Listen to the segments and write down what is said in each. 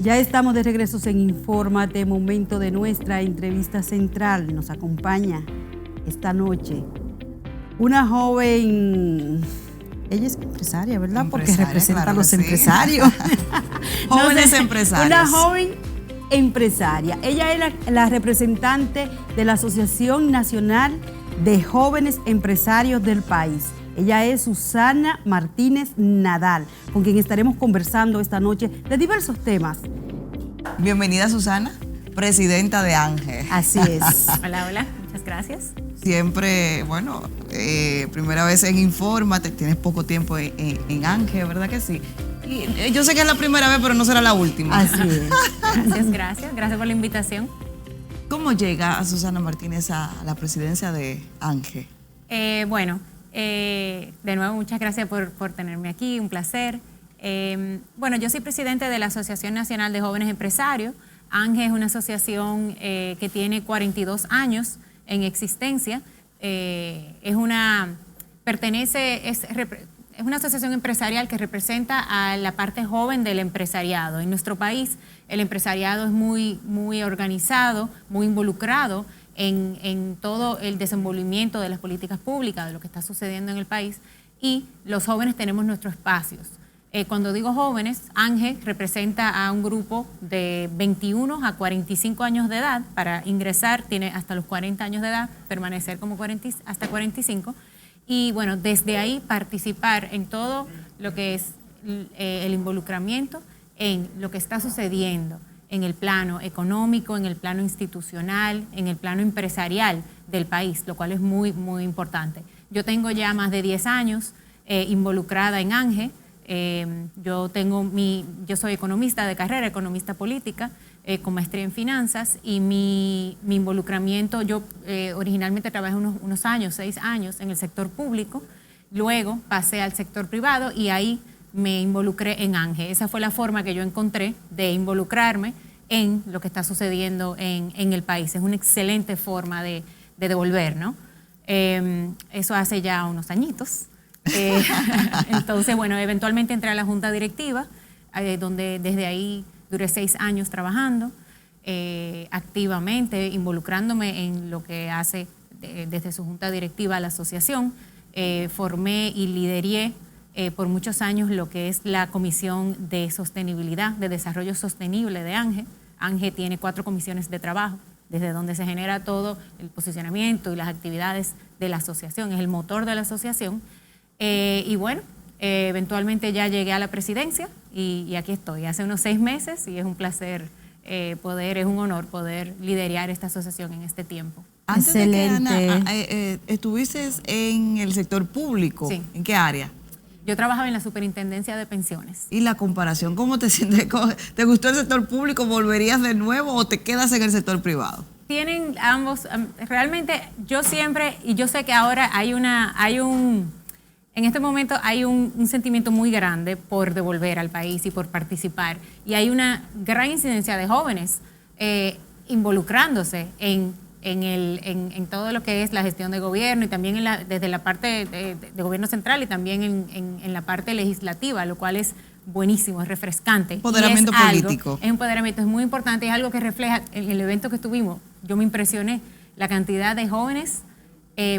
Ya estamos de regreso en Infórmate, momento de nuestra entrevista central. Nos acompaña esta noche una joven, ella es empresaria, ¿verdad? Porque representa claro a los sí. empresarios. Jóvenes empresarios. Una joven empresaria. Ella es la representante de la Asociación Nacional de Jóvenes Empresarios del país. Ella es Susana Martínez Nadal, con quien estaremos conversando esta noche de diversos temas. Bienvenida, Susana, presidenta de ANGE. Así es. Hola, hola, muchas gracias. Siempre, bueno, primera vez en Infórmate, tienes poco tiempo en ANGE, ¿verdad que sí? Y yo sé que es la primera vez, pero no será la última. Así es. Gracias por la invitación. ¿Cómo llega a Susana Martínez a la presidencia de ANGE? De nuevo, muchas gracias por tenerme aquí, un placer. Yo soy presidente de la Asociación Nacional de Jóvenes Empresarios. ANGE es una asociación que tiene 42 años en existencia. Es una asociación empresarial que representa a la parte joven del empresariado. En nuestro país, el empresariado es muy organizado, muy involucrado en todo el desenvolvimiento de las políticas públicas, de lo que está sucediendo en el país, y los jóvenes tenemos nuestros espacios. Cuando digo jóvenes, ANGE representa a un grupo de 21 a 45 años de edad. Para ingresar tiene hasta los 40 años de edad, permanecer como hasta 45. Y bueno, desde ahí participar en todo lo que es el involucramiento en lo que está sucediendo en el plano económico, en el plano institucional, en el plano empresarial del país, lo cual es muy, muy importante. Yo tengo ya más de 10 años involucrada en ANGE. Yo soy economista de carrera, economista política, con maestría en finanzas, y mi involucramiento, yo originalmente trabajé unos años, 6 años, en el sector público, luego pasé al sector privado y ahí me involucré en ANGE. Esa fue la forma que yo encontré de involucrarme en lo que está sucediendo en el país. Es una excelente forma de devolver, ¿no? Eso hace ya unos añitos. Entonces, bueno, eventualmente entré a la junta directiva, donde desde ahí duré 6 años trabajando activamente, involucrándome en lo que hace desde su junta directiva la asociación. Formé y lideré por muchos años lo que es la Comisión de Sostenibilidad, de Desarrollo Sostenible de ANGE. ANGE tiene 4 comisiones de trabajo, desde donde se genera todo el posicionamiento y las actividades de la asociación, es el motor de la asociación. Eventualmente ya llegué a la presidencia y aquí estoy, hace unos 6 meses, y es un placer es un honor poder liderar esta asociación en este tiempo. Antes Excelente. de que, Ana, estuviste en el sector público. Sí. ¿En qué área? Yo trabajaba en la Superintendencia de Pensiones. ¿Y la comparación? ¿Cómo te sientes? ¿Te gustó el sector público? ¿Volverías de nuevo o te quedas en el sector privado? Tienen ambos, realmente yo siempre, y yo sé que ahora en este momento hay un sentimiento muy grande por devolver al país y por participar. Y hay una gran incidencia de jóvenes involucrándose en todo lo que es la gestión de gobierno, y también desde la parte de gobierno central, y también en la parte legislativa, lo cual es buenísimo, es refrescante. Empoderamiento político. Es empoderamiento, es muy importante, es algo que refleja en el evento que estuvimos. Yo me impresioné la cantidad de jóvenes,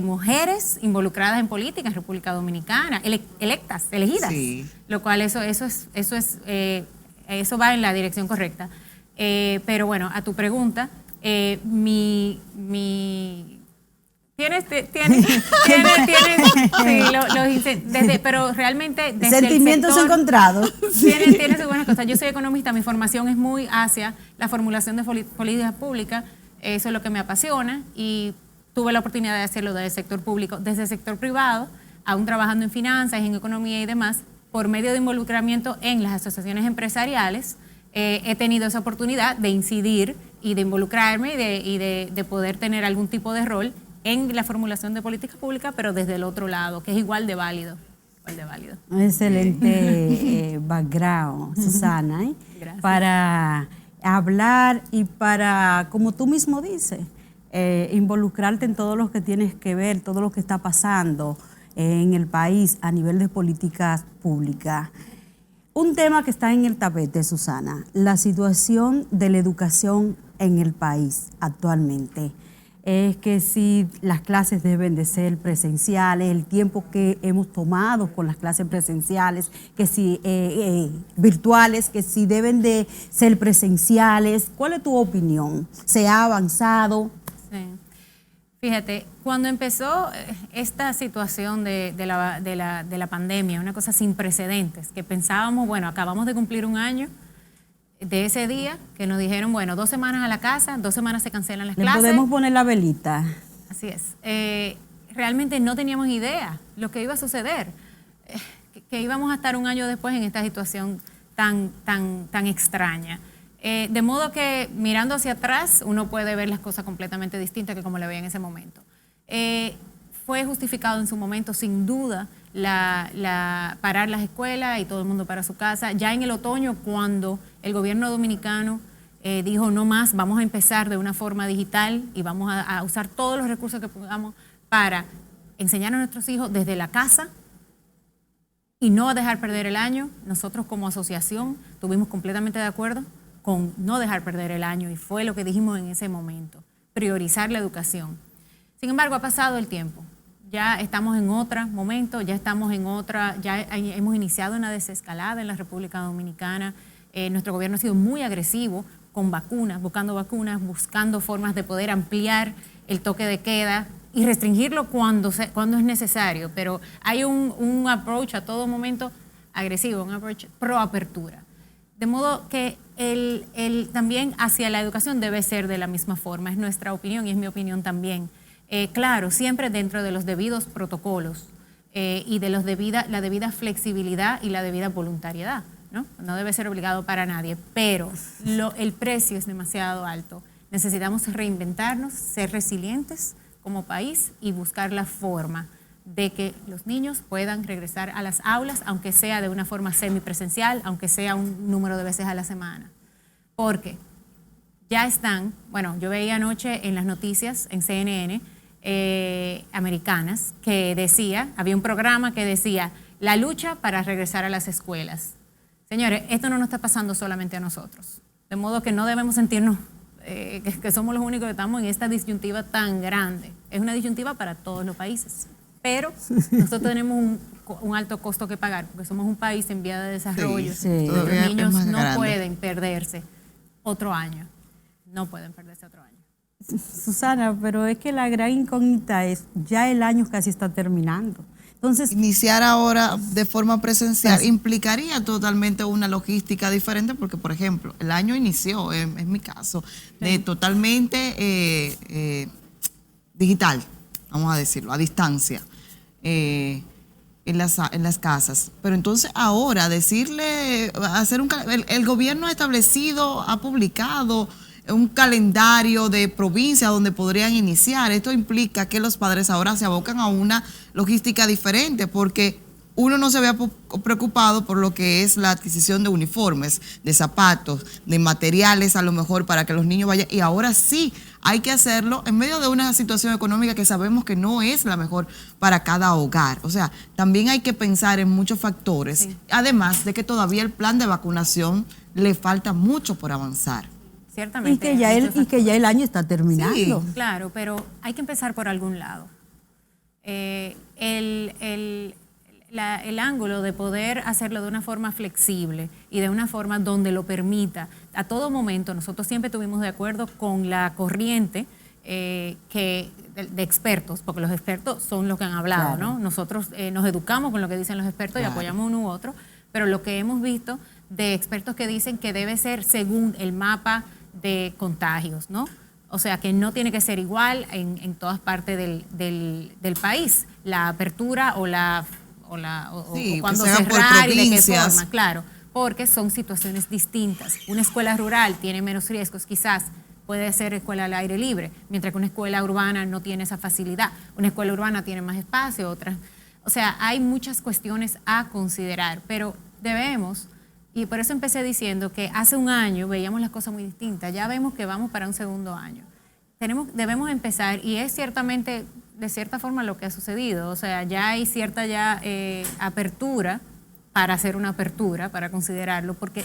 mujeres involucradas en política en República Dominicana, electas, elegidas, sí. Lo cual eso va en la dirección correcta. Pero bueno, a tu pregunta, pero realmente desde sentimientos el sector, encontrados. Tiene sus buenas cosas. Yo soy economista, mi formación es muy hacia la formulación de políticas públicas, eso es lo que me apasiona, y tuve la oportunidad de hacerlo desde el sector público, desde el sector privado, aún trabajando en finanzas, en economía y demás, por medio de involucramiento en las asociaciones empresariales. He tenido esa oportunidad de incidir y de involucrarme y de poder tener algún tipo de rol en la formulación de políticas públicas, pero desde el otro lado, que es igual de válido. Excelente background, Susana, para hablar y para, como tú mismo dices, involucrarte en todo lo que tienes que ver, todo lo que está pasando en el país a nivel de políticas públicas. Un tema que está en el tapete, Susana, la situación de la educación en el país actualmente. Es que si las clases deben de ser presenciales, el tiempo que hemos tomado con las clases presenciales, que si virtuales, que si deben de ser presenciales. ¿Cuál es tu opinión? ¿Se ha avanzado? Sí. Fíjate, cuando empezó esta situación de la pandemia, una cosa sin precedentes, que pensábamos, bueno, acabamos de cumplir un año de ese día, que nos dijeron, bueno, 2 semanas a la casa, 2 semanas se cancelan las clases. ¿Le podemos poner la velita? Así es. Realmente no teníamos idea lo que iba a suceder, que íbamos a estar un año después en esta situación tan extraña. De modo que mirando hacia atrás uno puede ver las cosas completamente distintas que como la veía en ese momento. Fue justificado en su momento, sin duda, parar las escuelas y todo el mundo para su casa. Ya en el otoño, cuando el gobierno dominicano dijo no más, vamos a empezar de una forma digital y vamos a usar todos los recursos que podamos para enseñar a nuestros hijos desde la casa y no dejar perder el año, nosotros como asociación estuvimos completamente de acuerdo con no dejar perder el año y fue lo que dijimos en ese momento, priorizar la educación. Sin embargo, ha pasado el tiempo. Ya estamos en otro momento, ya hemos iniciado una desescalada en la República Dominicana. Nuestro gobierno ha sido muy agresivo con vacunas, buscando formas de poder ampliar el toque de queda y restringirlo cuando es necesario. Pero hay un approach a todo momento agresivo, un approach pro apertura. De modo que también hacia la educación debe ser de la misma forma. Es nuestra opinión y es mi opinión también. Claro, siempre dentro de los debidos protocolos y de la debida flexibilidad y la debida voluntariedad, ¿no? No debe ser obligado para nadie, pero el precio es demasiado alto. Necesitamos reinventarnos, ser resilientes como país y buscar la forma de que los niños puedan regresar a las aulas, aunque sea de una forma semipresencial, aunque sea un número de veces a la semana. Porque ya están, bueno, yo veía anoche en las noticias, en CNN, americanas, que había un programa que decía, la lucha para regresar a las escuelas. Señores, esto no nos está pasando solamente a nosotros. De modo que no debemos sentirnos que somos los únicos que estamos en esta disyuntiva tan grande. Es una disyuntiva para todos los países. Pero nosotros tenemos un alto costo que pagar, porque somos un país en vía de desarrollo. Sí. Los niños no pueden perderse otro año. No pueden perderse otro año. Susana, pero es que la gran incógnita es, ya el año casi está terminando. Entonces, iniciar ahora de forma presencial implicaría totalmente una logística diferente porque, por ejemplo, el año inició, en mi caso, de totalmente digital, vamos a decirlo, a distancia, en las casas. Pero entonces ahora el gobierno ha establecido, ha publicado un calendario de provincia donde podrían iniciar. Esto implica que los padres ahora se abocan a una logística diferente porque uno no se había preocupado por lo que es la adquisición de uniformes, de zapatos, de materiales a lo mejor para que los niños vayan, y ahora sí hay que hacerlo en medio de una situación económica que sabemos que no es la mejor para cada hogar. O sea, también hay que pensar en muchos factores, sí. Además de que todavía el plan de vacunación le falta mucho por avanzar. Ciertamente. Y que ya el año está terminando. Sí, claro, pero hay que empezar por algún lado. El ángulo de poder hacerlo de una forma flexible y de una forma donde lo permita. A todo momento, nosotros siempre estuvimos de acuerdo con la corriente de expertos, porque los expertos son los que han hablado, claro. ¿no? Nosotros nos educamos con lo que dicen los expertos, claro. Y apoyamos uno u otro, pero lo que hemos visto de expertos que dicen que debe ser según el mapa de contagios, ¿no? O sea, que no tiene que ser igual en todas partes del país, la apertura o cuando cerrar y de qué forma, claro, porque son situaciones distintas. Una escuela rural tiene menos riesgos, quizás puede ser escuela al aire libre, mientras que una escuela urbana no tiene esa facilidad. Una escuela urbana tiene más espacio, otras. O sea, hay muchas cuestiones a considerar, pero debemos. Y por eso empecé diciendo que hace un año veíamos las cosas muy distintas. Ya vemos que vamos para un segundo año. Debemos empezar, y es ciertamente, de cierta forma, lo que ha sucedido. O sea, ya hay cierta apertura para hacer una apertura, para considerarlo, porque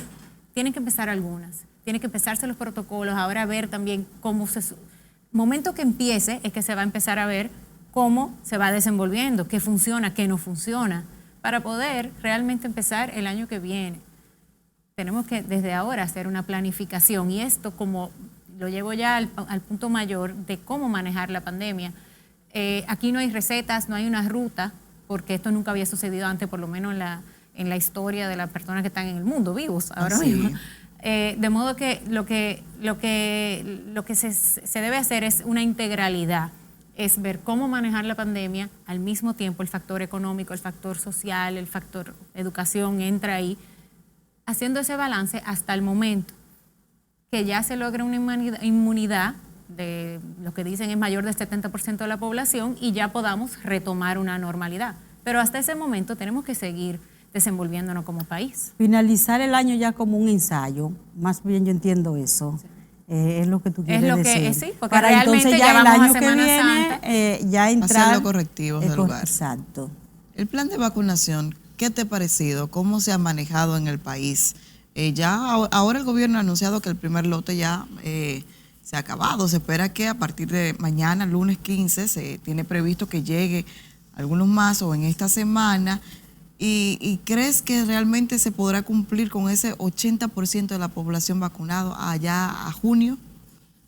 tienen que empezar algunas, tienen que empezarse los protocolos, ahora ver también cómo momento que empiece es que se va a empezar a ver cómo se va desenvolviendo, qué funciona, qué no funciona, para poder realmente empezar el año que viene. Tenemos que desde ahora hacer una planificación y esto como lo llevo ya al punto mayor de cómo manejar la pandemia. Aquí no hay recetas, no hay una ruta, porque esto nunca había sucedido antes, por lo menos en la historia de las personas que están en el mundo, vivos ahora mismo. De modo que lo que se debe hacer es una integralidad, es ver cómo manejar la pandemia, al mismo tiempo el factor económico, el factor social, el factor educación entra ahí, haciendo ese balance hasta el momento que ya se logra una inmunidad de lo que dicen es mayor del 70% de la población y ya podamos retomar una normalidad. Pero hasta ese momento tenemos que seguir desenvolviéndonos como país. Finalizar el año ya como un ensayo, más bien yo entiendo eso. Sí. Es lo que tú quieres decir. Sí, porque para realmente entonces ya el año que viene ya entrar hacer los correctivos del lugar. Exacto. El plan de vacunación, ¿qué te ha parecido? ¿Cómo se ha manejado en el país? Ahora el gobierno ha anunciado que el primer lote ya se ha acabado. Se espera que a partir de mañana, lunes 15, se tiene previsto que llegue algunos más o en esta semana. ¿Y crees que realmente se podrá cumplir con ese 80% de la población vacunado allá a junio?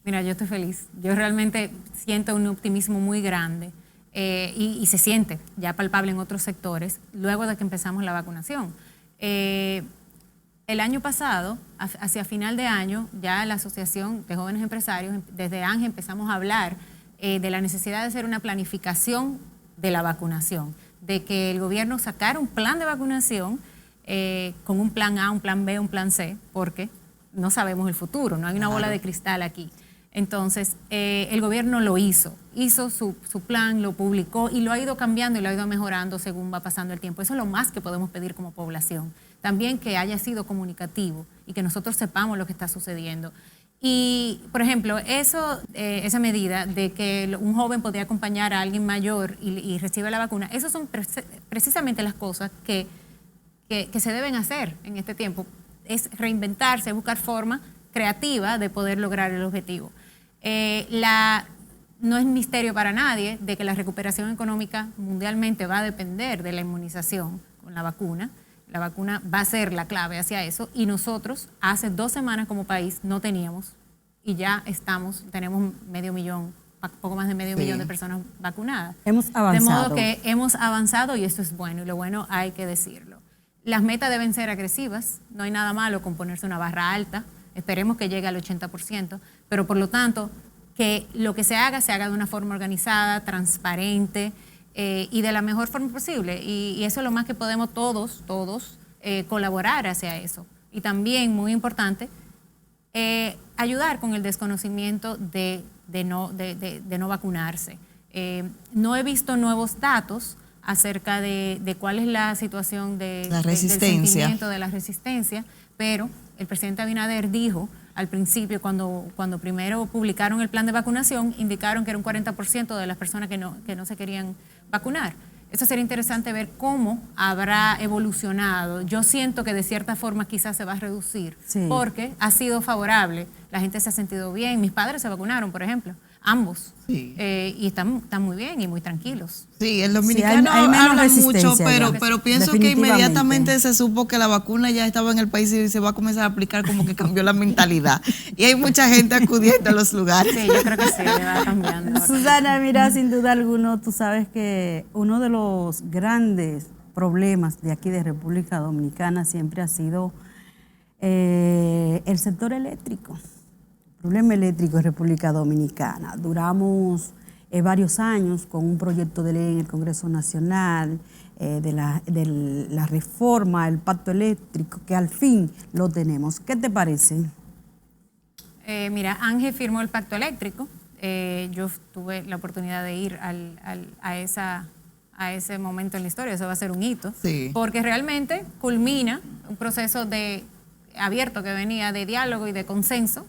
Mira, yo estoy feliz. Yo realmente siento un optimismo muy grande y se siente ya palpable en otros sectores luego de que empezamos la vacunación. El año pasado, hacia final de año, ya la Asociación de Jóvenes Empresarios, desde ANGE empezamos a hablar de la necesidad de hacer una planificación de la vacunación, de que el gobierno sacara un plan de vacunación con un plan A, un plan B, un plan C, porque no sabemos el futuro, no hay una bola de cristal aquí. Entonces, el gobierno lo hizo su plan, lo publicó y lo ha ido cambiando y lo ha ido mejorando según va pasando el tiempo. Eso es lo más que podemos pedir como población. También que haya sido comunicativo y que nosotros sepamos lo que está sucediendo. Y, por ejemplo, esa medida de que un joven podría acompañar a alguien mayor y recibe la vacuna, esas son precisamente las cosas que se deben hacer en este tiempo. Es reinventarse, buscar forma creativa de poder lograr el objetivo. No es misterio para nadie de que la recuperación económica mundialmente va a depender de la inmunización con la vacuna. La vacuna va a ser la clave hacia eso y nosotros hace 2 semanas como país no teníamos y ya tenemos poco más de medio millón de personas vacunadas. Hemos avanzado. De modo que hemos avanzado y esto es bueno y lo bueno hay que decirlo. Las metas deben ser agresivas, no hay nada malo con ponerse una barra alta, esperemos que llegue al 80%, pero por lo tanto que lo que se haga de una forma organizada, transparente, y de la mejor forma posible. Y eso es lo más que podemos todos colaborar hacia eso. Y también, muy importante, ayudar con el desconocimiento de no vacunarse. No he visto nuevos datos acerca de cuál es la situación del sentimiento de la resistencia, pero el presidente Abinader dijo al principio, cuando primero publicaron el plan de vacunación, indicaron que era un 40% de las personas que no se querían vacunar. Eso sería interesante ver cómo habrá evolucionado. Yo siento que de cierta forma quizás se va a reducir, porque ha sido favorable. La gente se ha sentido bien. Mis padres se vacunaron, por ejemplo, ambos. Sí. Y están muy bien y muy tranquilos. Sí, el dominicano habla mucho, pero pienso que inmediatamente se supo que la vacuna ya estaba en el país y se va a comenzar a aplicar, como que cambió la mentalidad. Y hay mucha gente acudiendo a los lugares. Sí, yo creo que sí, va cambiando. Susana, mira, sin duda alguna, tú sabes que uno de los grandes problemas de aquí de República Dominicana siempre ha sido el sector eléctrico. El problema eléctrico en República Dominicana. Duramos varios años con un proyecto de ley en el Congreso Nacional de la reforma, el pacto eléctrico, que al fin lo tenemos. ¿Qué te parece? Mira, Ángel firmó el pacto eléctrico. Yo tuve la oportunidad de ir a ese momento en la historia. Eso va a ser un hito, porque realmente culmina un proceso abierto que venía de diálogo y de consenso,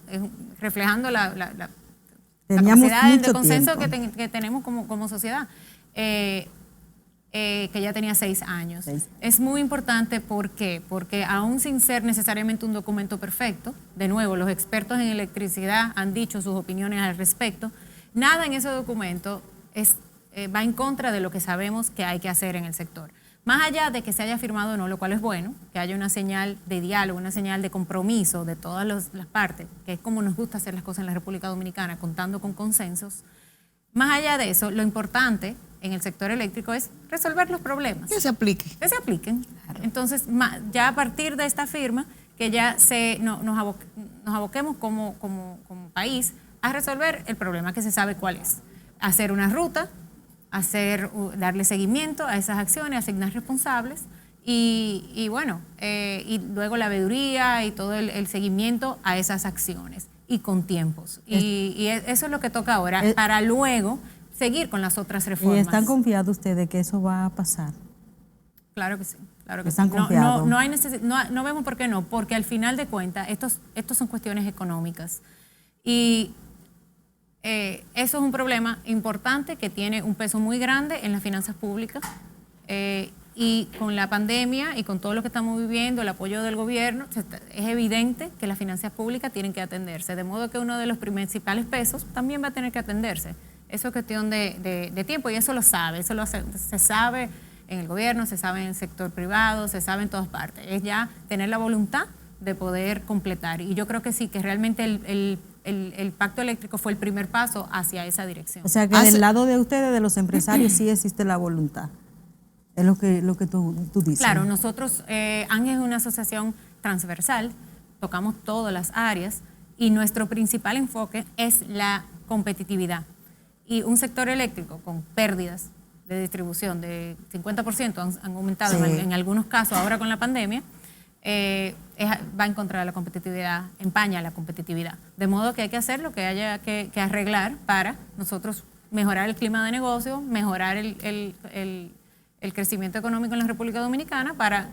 reflejando la capacidad de consenso que tenemos como sociedad. que ya tenía 6 años. 6. Es muy importante, ¿por qué? Porque aún sin ser necesariamente un documento perfecto, de nuevo, los expertos en electricidad han dicho sus opiniones al respecto, nada en ese documento va en contra de lo que sabemos que hay que hacer en el sector. Más allá de que se haya firmado o no, lo cual es bueno, que haya una señal de diálogo, una señal de compromiso de todas las partes, que es como nos gusta hacer las cosas en la República Dominicana, contando con consensos. Más allá de eso, lo importante en el sector eléctrico es resolver los problemas. Que se aplique. Que se apliquen. Claro. Entonces, ya a partir de esta firma, que ya nos aboquemos como país a resolver el problema que se sabe cuál es. Hacer una ruta, darle seguimiento a esas acciones, asignar responsables y bueno, y luego la veeduría y todo el seguimiento a esas acciones y con tiempos. Y eso es lo que toca ahora para luego seguir con las otras reformas. ¿Y están confiados ustedes de que eso va a pasar? Claro que sí. Claro que ¿Están sí. confiados? No vemos por qué no, porque al final de cuentas estos son cuestiones económicas y eso es un problema importante que tiene un peso muy grande en las finanzas públicas y con la pandemia y con todo lo que estamos viviendo, el apoyo del gobierno, es evidente que las finanzas públicas tienen que atenderse, de modo que uno de los principales pesos también va a tener que atenderse. Eso es cuestión de tiempo y eso lo sabe, se sabe en el gobierno, se sabe en el sector privado, se sabe en todas partes. Es ya tener la voluntad de poder completar y yo creo que sí, que realmente el pacto eléctrico fue el primer paso hacia esa dirección. O sea que del lado de ustedes, de los empresarios, sí existe la voluntad. Es lo que tú dices. Claro, nosotros, Ángel es una asociación transversal, tocamos todas las áreas y nuestro principal enfoque es la competitividad. Y un sector eléctrico con pérdidas de distribución de 50% han aumentado sí. en algunos casos ahora con la pandemia, va en contra de la competitividad, empaña la competitividad. De modo que hay que hacer lo que haya que arreglar para nosotros mejorar el clima de negocio, mejorar el crecimiento económico en la República Dominicana para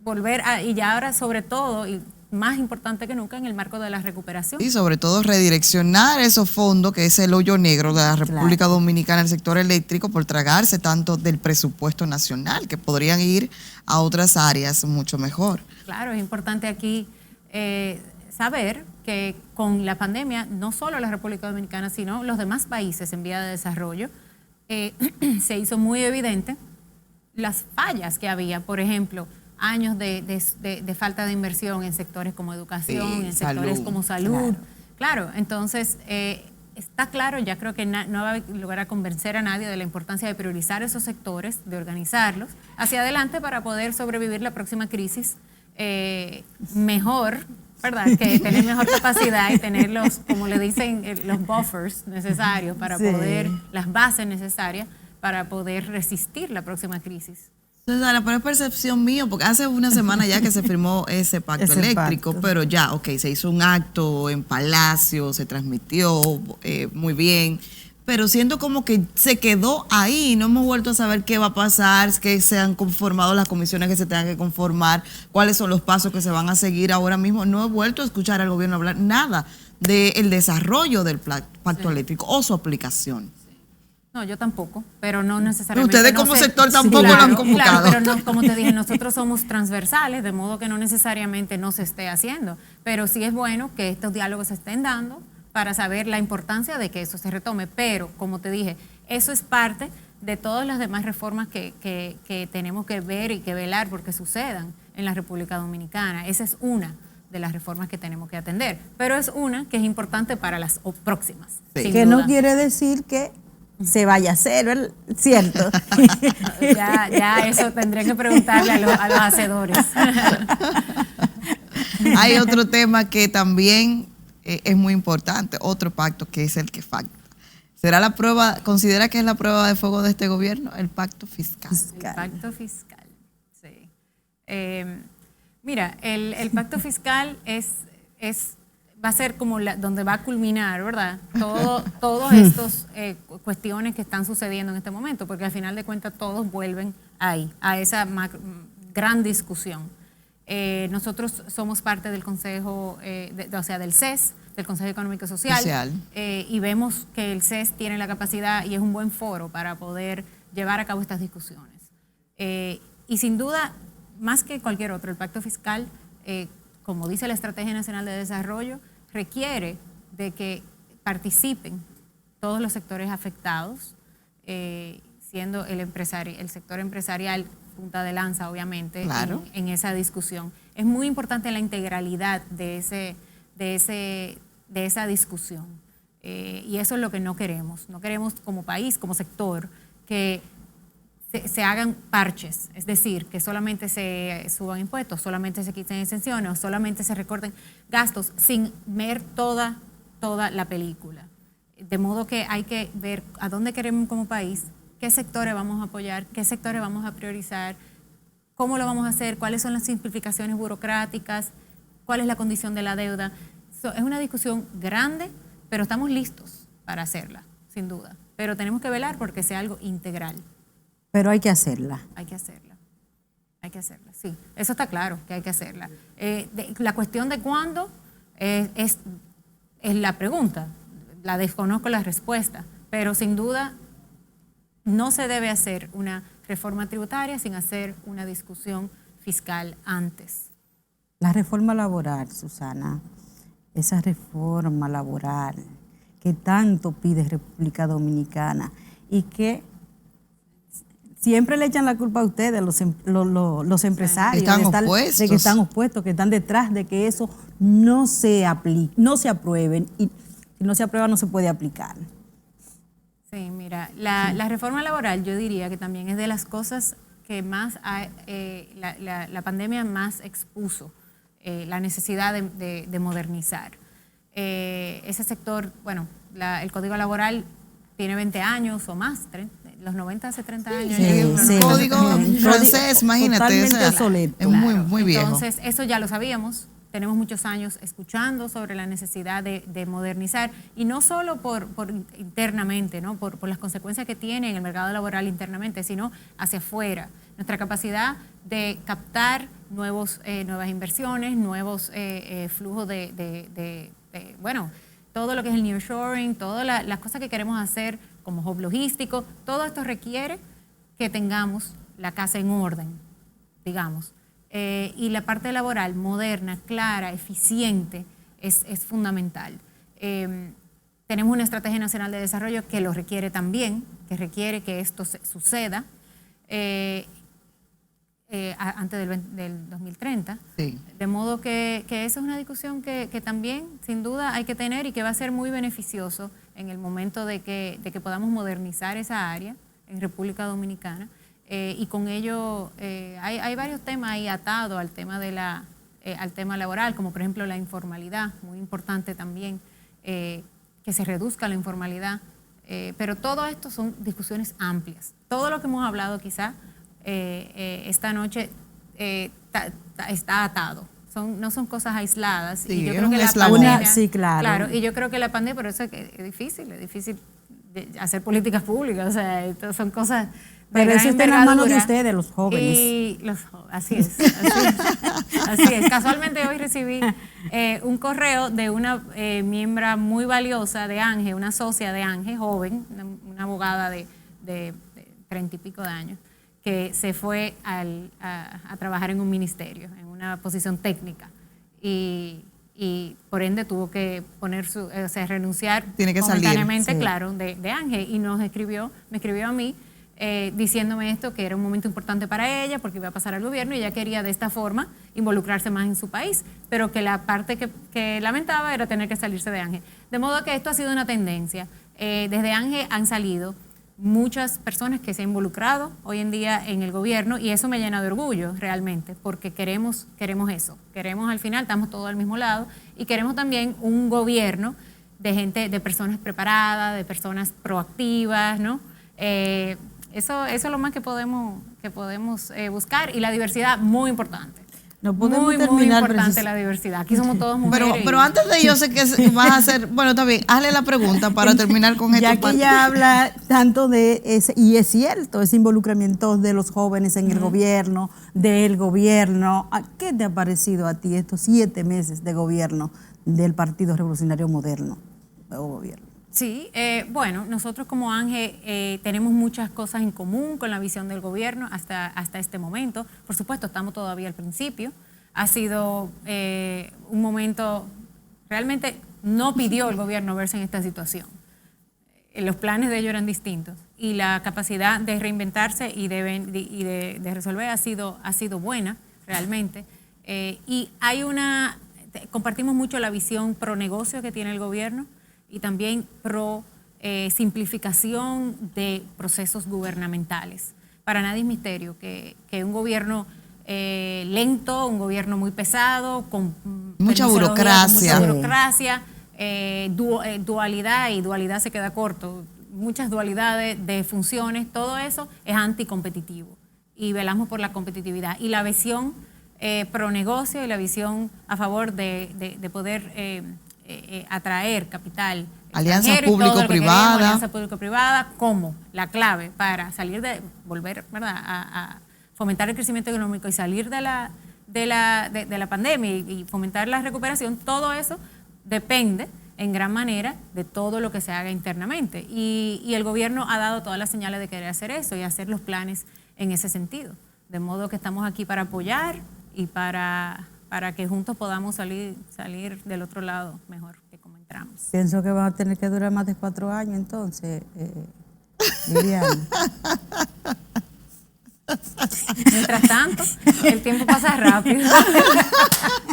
volver y ya ahora sobre todo, y más importante que nunca, en el marco de la recuperación. Y sobre todo redireccionar esos fondos, que es el hoyo negro de la República Dominicana, el sector eléctrico, por tragarse tanto del presupuesto nacional, que podrían ir a otras áreas mucho mejor. Claro, es importante aquí saber que con la pandemia, no solo la República Dominicana, sino los demás países en vía de desarrollo, se hizo muy evidente las fallas que había, por ejemplo, años de falta de inversión en sectores como educación, en sectores como salud. Claro, entonces está claro, ya creo que no va a lograr convencer a nadie de la importancia de priorizar esos sectores, de organizarlos hacia adelante para poder sobrevivir la próxima crisis mejor, ¿verdad? Que tener mejor capacidad y tener los, como le dicen, los buffers necesarios para poder, las bases necesarias para poder resistir la próxima crisis. Susana, pero es percepción mía, porque hace una semana ya que se firmó ese pacto eléctrico, pero ya, se hizo un acto en Palacio, se transmitió muy bien, pero siento como que se quedó ahí, no hemos vuelto a saber qué va a pasar, que se han conformado las comisiones que se tengan que conformar, cuáles son los pasos que se van a seguir ahora mismo. No he vuelto a escuchar al gobierno hablar nada del desarrollo del pacto eléctrico o su aplicación. No, yo tampoco, pero no necesariamente. Ustedes como sector tampoco lo han convocado. Claro, pero no, como te dije, nosotros somos transversales, de modo que no necesariamente no se esté haciendo. Pero sí es bueno que estos diálogos se estén dando para saber la importancia de que eso se retome. Pero, como te dije, eso es parte de todas las demás reformas que tenemos que ver y que velar porque sucedan en la República Dominicana. Esa es una de las reformas que tenemos que atender. Pero es una que es importante para las próximas. Sí. Que no quiere decir que se vaya a hacer, ¿verdad? ¿Cierto? ya eso tendría que preguntarle a los hacedores. Hay otro tema que también es muy importante, otro pacto que es el que falta. ¿Será la prueba, considera que es la prueba de fuego de este gobierno? El pacto fiscal. El pacto fiscal, sí. Mira, el pacto fiscal va a ser como donde va a culminar, ¿verdad? Todas estas cuestiones que están sucediendo en este momento, porque al final de cuentas todos vuelven ahí, a esa gran discusión. Nosotros somos parte del Consejo, del CES, del Consejo Económico y Social. Y vemos que el CES tiene la capacidad y es un buen foro para poder llevar a cabo estas discusiones. Y sin duda, más que cualquier otro, el pacto fiscal, como dice la Estrategia Nacional de Desarrollo, requiere de que participen todos los sectores afectados, siendo el sector empresarial punta de lanza, obviamente, claro, en esa discusión. Es muy importante la integralidad de esa discusión. Y eso es lo que no queremos. No queremos como país, como sector, que se hagan parches, es decir, que solamente se suban impuestos, solamente se quiten exenciones o solamente se recorten gastos sin ver toda la película. De modo que hay que ver a dónde queremos como país, qué sectores vamos a apoyar, qué sectores vamos a priorizar, cómo lo vamos a hacer, cuáles son las simplificaciones burocráticas, cuál es la condición de la deuda. Es una discusión grande, pero estamos listos para hacerla, sin duda. Pero tenemos que velar porque sea algo integral. Pero hay que hacerla. Hay que hacerla, sí. Eso está claro, que hay que hacerla. La cuestión de cuándo es la pregunta. La desconozco la respuesta, pero sin duda no se debe hacer una reforma tributaria sin hacer una discusión fiscal antes. La reforma laboral, Susana, esa reforma laboral que tanto pide República Dominicana y que siempre le echan la culpa a ustedes, los empresarios, de que están opuestos, que están detrás de que eso no se aprueben, y si no se aprueba no se puede aplicar. Sí, mira, la reforma laboral yo diría que también es de las cosas que más la pandemia más expuso, la necesidad de modernizar. Ese sector, bueno, el Código Laboral tiene 20 años o más, los 90 hace 30 años. Sí, el código francés, imagínate. Totalmente obsoleto. Es muy viejo. Entonces, eso ya lo sabíamos. Tenemos muchos años escuchando sobre la necesidad de modernizar, y no solo por internamente, ¿no? por las consecuencias que tiene en el mercado laboral internamente, sino hacia afuera. Nuestra capacidad de captar nuevas inversiones, nuevos flujos bueno, todo lo que es el nearshoring, todas las cosas que queremos hacer como hub logístico, todo esto requiere que tengamos la casa en orden, digamos. Y la parte laboral moderna, clara, eficiente, es fundamental. Tenemos una Estrategia Nacional de Desarrollo que lo requiere también, que requiere que esto suceda antes del 2030. Sí. De modo que esa es una discusión que también, sin duda, hay que tener y que va a ser muy beneficioso en el momento de que podamos modernizar esa área en República Dominicana. Y con ello hay varios temas ahí atados al tema al tema laboral, como por ejemplo la informalidad, muy importante también, que se reduzca la informalidad. Pero todo esto son discusiones amplias. Todo lo que hemos hablado quizá esta noche está atado. No son cosas aisladas. Sí, y yo creo que la pandemia, sí, claro. Y yo creo que la pandemia, por eso es difícil hacer políticas públicas. O sea, son cosas. Pero eso está en las manos de ustedes, los jóvenes. Y así es. Así es. Casualmente hoy recibí un correo de una miembro muy valiosa de ANGE, una socia de ANGE, joven, una abogada de 30 y pico de años, que se fue a trabajar en un ministerio, en una posición técnica. Y por ende tuvo que renunciar momentáneamente, claro, de ANGE. Y me escribió a mí, diciéndome esto, que era un momento importante para ella porque iba a pasar al gobierno y ella quería de esta forma involucrarse más en su país, pero que la parte que lamentaba era tener que salirse de ANGE. De modo que esto ha sido una tendencia. Desde ANGE han salido muchas personas que se han involucrado hoy en día en el gobierno, y eso me llena de orgullo realmente, porque queremos eso. Queremos, al final, estamos todos al mismo lado, y queremos también un gobierno de personas preparadas, de personas proactivas, ¿no? Eso es lo más que podemos buscar, y la diversidad, muy importante. No podemos muy importante la diversidad. Aquí somos todos mujeres. Pero antes de yo sé que vas a hacer, bueno, está bien, hazle la pregunta para terminar con esto. Ya que ella habla tanto de ese, y es cierto, ese involucramiento de los jóvenes en el gobierno, del gobierno. ¿Qué te ha parecido a ti estos 7 meses de gobierno del Partido Revolucionario Moderno? Nuevo gobierno. Sí, bueno, nosotros como ANGE tenemos muchas cosas en común con la visión del gobierno hasta este momento. Por supuesto, estamos todavía al principio. Ha sido un momento, realmente no pidió el gobierno verse en esta situación. Los planes de ellos eran distintos y la capacidad de reinventarse y de resolver ha sido buena, realmente. Y compartimos mucho la visión pro negocio que tiene el gobierno y también pro simplificación de procesos gubernamentales. Para nadie es misterio que un gobierno lento, un gobierno muy pesado, con mucha burocracia, dualidad, y dualidad se queda corto, muchas dualidades de funciones, todo eso es anticompetitivo y velamos por la competitividad. Y la visión pro negocio y la visión a favor de poder atraer capital, alianza público-privada, alianza público-privada como la clave para salir volver, ¿verdad?, a fomentar el crecimiento económico y salir de la pandemia y fomentar la recuperación. Todo eso depende en gran manera de todo lo que se haga internamente y el gobierno ha dado todas las señales de querer hacer eso y hacer los planes en ese sentido, de modo que estamos aquí para apoyar y para que juntos podamos salir del otro lado mejor que como entramos. Pienso que va a tener que durar más de 4 años entonces, Liliana. Mientras tanto, el tiempo pasa rápido.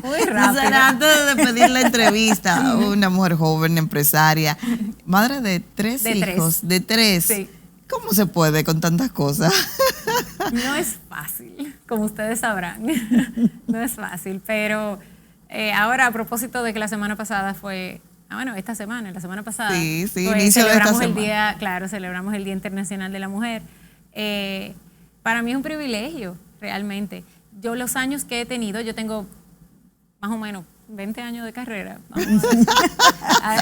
Muy rápido. Antes de despedir la entrevista, una mujer joven, empresaria, madre de 3 hijos, de 3. Sí. ¿Cómo se puede con tantas cosas? No es fácil, como ustedes sabrán. No es fácil, pero ahora a propósito de que la semana pasada fue... la semana pasada. Sí, inicio de esta semana. Celebramos el Día Internacional de la Mujer. Para mí es un privilegio, realmente. Yo los años que he tenido, yo tengo más o menos 20 años de carrera.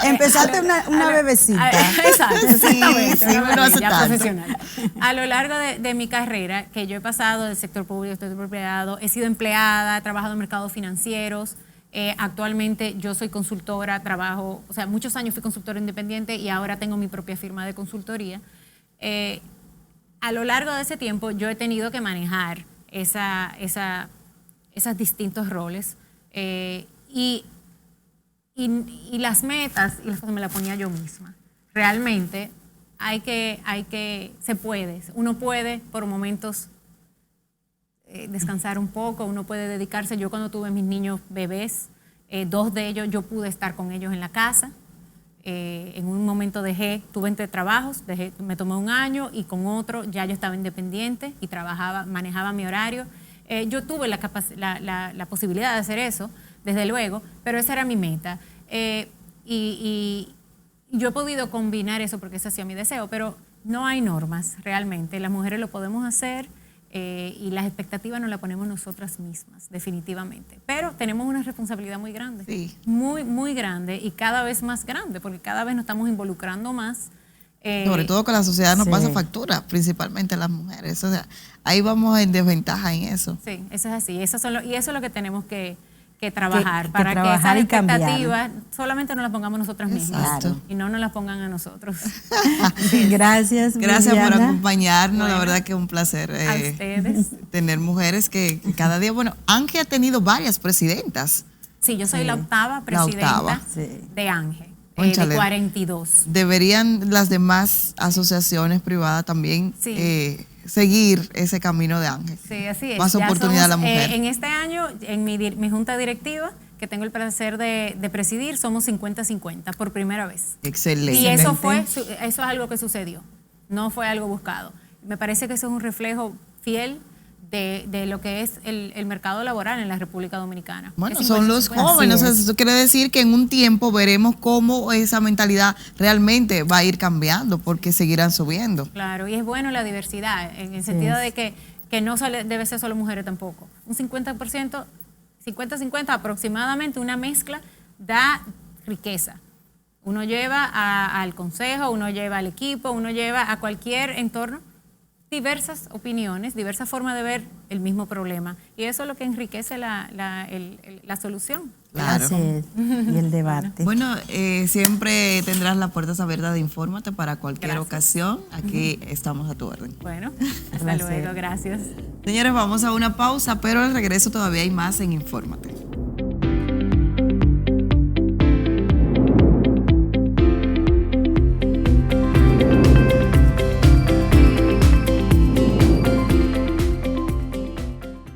Empezaste una bebecita. Exactamente, sí, pero hace ya tanto. profesional. A lo largo de mi carrera, que yo he pasado del sector público al sector privado, he sido empleada, he trabajado en mercados financieros. Actualmente yo soy consultora, muchos años fui consultora independiente y ahora tengo mi propia firma de consultoría. A lo largo de ese tiempo yo he tenido que manejar esos distintos roles y las metas me las ponía yo misma. Realmente uno puede por momentos descansar un poco, uno puede dedicarse. Yo cuando tuve mis niños bebés, 2 de ellos yo pude estar con ellos en la casa. En un momento tuve entre trabajos, me tomé 1 año y con otro ya yo estaba independiente y manejaba mi horario. Yo tuve la posibilidad de hacer eso, desde luego, pero esa era mi meta. Y yo he podido combinar eso porque ese ha sido mi deseo, pero no hay normas realmente. Las mujeres lo podemos hacer y las expectativas nos las ponemos nosotras mismas, definitivamente. Pero tenemos una responsabilidad muy grande, sí, muy, muy grande y cada vez más grande, porque cada vez nos estamos involucrando más. Sobre todo que la sociedad nos sí. pasa factura, principalmente las mujeres. O sea, ahí vamos en desventaja en eso. Sí, eso es así. Y eso es lo que tenemos que trabajar, para trabajar que y esas cambiar. expectativas solamente nos las pongamos nosotras mismas. Exacto. Y no nos las pongan a nosotros. Gracias por Viviana. acompañarnos. Bueno, la verdad que es un placer a ustedes. tener mujeres que cada día, ANGE ha tenido varias presidentas. Sí, yo soy la octava presidenta de ANGE, de 42. Deberían las demás asociaciones privadas también seguir ese camino de ANGE. Sí, así es. Más oportunidad a la mujer. En este año, en mi junta directiva, que tengo el placer de presidir, somos 50-50 por primera vez. Excelente. Y eso es algo que sucedió, no fue algo buscado. Me parece que eso es un reflejo fiel de lo que es el mercado laboral en la República Dominicana. Bueno, son los jóvenes. Eso quiere decir que en un tiempo veremos cómo esa mentalidad realmente va a ir cambiando, porque seguirán subiendo. Claro, y es bueno la diversidad, en el sentido de que no debe ser solo mujeres tampoco. Un 50%, 50-50 aproximadamente, una mezcla da riqueza. Uno lleva al consejo, uno lleva al equipo, uno lleva a cualquier entorno diversas opiniones, diversas formas de ver el mismo problema. Y eso es lo que enriquece la solución. Claro. Así es. Y el debate. Bueno, siempre tendrás las puertas abiertas de Infórmate para cualquier Gracias. ocasión. Aquí estamos a tu orden. Bueno, hasta Placer. luego, gracias. Señores, vamos a una pausa, pero al regreso todavía hay más en Infórmate.